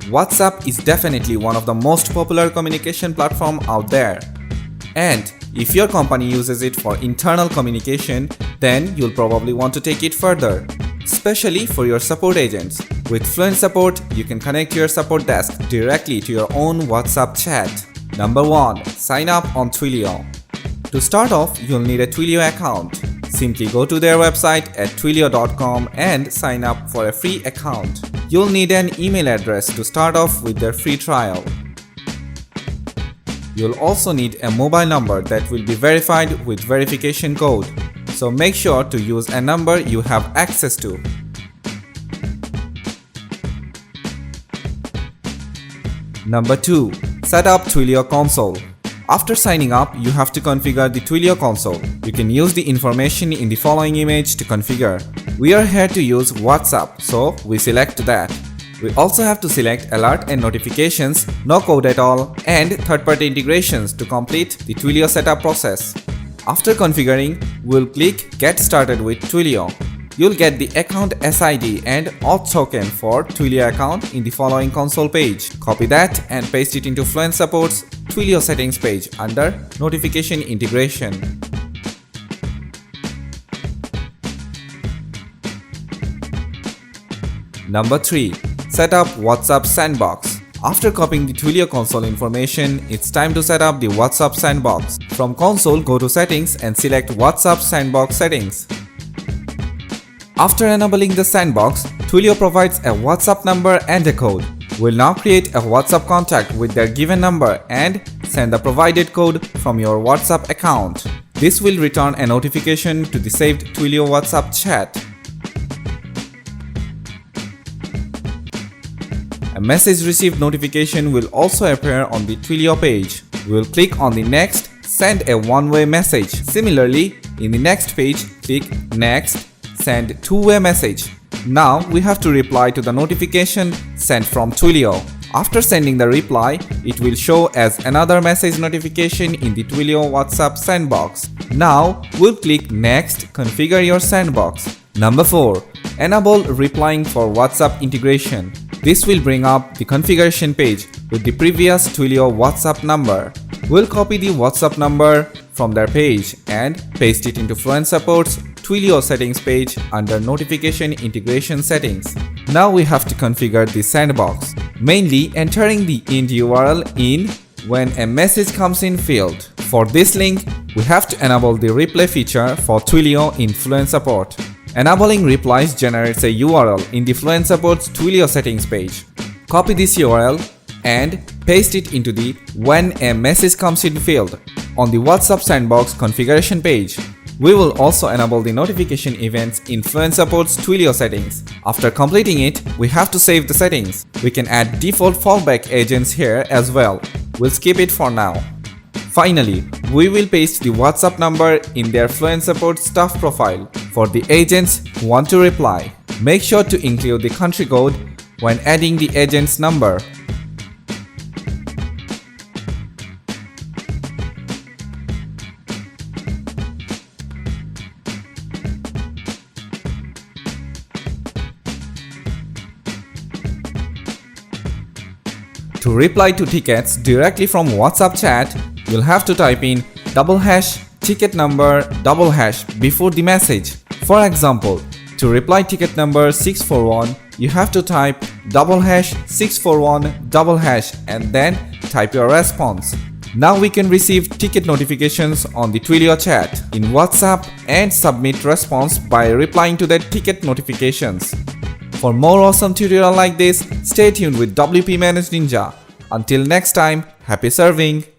WhatsApp is definitely one of the most popular communication platform out there. And if your company uses it for internal communication, then you'll probably want to take it further, especially for your support agents. With Fluent Support, you can connect your support desk directly to your own WhatsApp chat. Number 1. Sign up on Twilio. To start off, you'll need a Twilio account. Simply go to their website at twilio.com and sign up for a free account. You'll need an email address to start off with their free trial. You'll also need a mobile number that will be verified with verification code, so make sure to use a number you have access to. Number 2. Set up Twilio console. After signing up, you have to configure the Twilio console. You can use the information in the following image to configure. We are here to use WhatsApp, so we select that. We also have to select alert and notifications, no code at all, and third-party integrations to complete the Twilio setup process. After configuring, we'll click Get Started with Twilio. You'll get the account SID and auth token for Twilio account in the following console page. Copy that and paste it into Fluent Support's Twilio settings page under Notification Integration. Number 3. Set up WhatsApp Sandbox. After copying the Twilio console information, it's time to set up the WhatsApp Sandbox. From console, go to Settings and select WhatsApp Sandbox Settings. After enabling the sandbox, Twilio provides a WhatsApp number and a code. We'll now create a WhatsApp contact with their given number and send the provided code from your WhatsApp account. This will return a notification to the saved Twilio WhatsApp chat. A message received notification will also appear on the Twilio page. We'll click on the Next, send a one-way message. Similarly, in the next page, click Next, send two-way message. Now we have to reply to the notification sent from Twilio. After sending the reply, it will show as another message notification in the Twilio WhatsApp sandbox. Now we'll click Next, configure your sandbox. Number 4. Enable replying for WhatsApp integration. This will bring up the configuration page with the previous Twilio WhatsApp number. We'll copy the WhatsApp number from their page and paste it into Fluent Support's Twilio settings page under Notification Integration Settings. Now we have to configure the sandbox, mainly entering the end URL in when a message comes in field. For this link, we have to enable the replay feature for Twilio in Fluent Support. Enabling replies generates a URL in the Fluent Support's Twilio settings page. Copy this URL and paste it into the when a message comes in field on the WhatsApp sandbox configuration page. We will also enable the notification events in Fluent Support's Twilio settings. After completing it, we have to save the settings. We can add default fallback agents here as well. We'll skip it for now. Finally, we will paste the WhatsApp number in their Fluent Support staff profile for the agents who want to reply. Make sure to include the country code when adding the agent's number. To reply to tickets directly from WhatsApp chat, you'll have to type in #ticket number before the message. For example, to reply ticket number 641, you have to type #641 and then type your response. Now we can receive ticket notifications on the Twilio chat in WhatsApp and submit response by replying to the ticket notifications. For more awesome tutorial like this, stay tuned with WPManageNinja. Until next time, happy serving!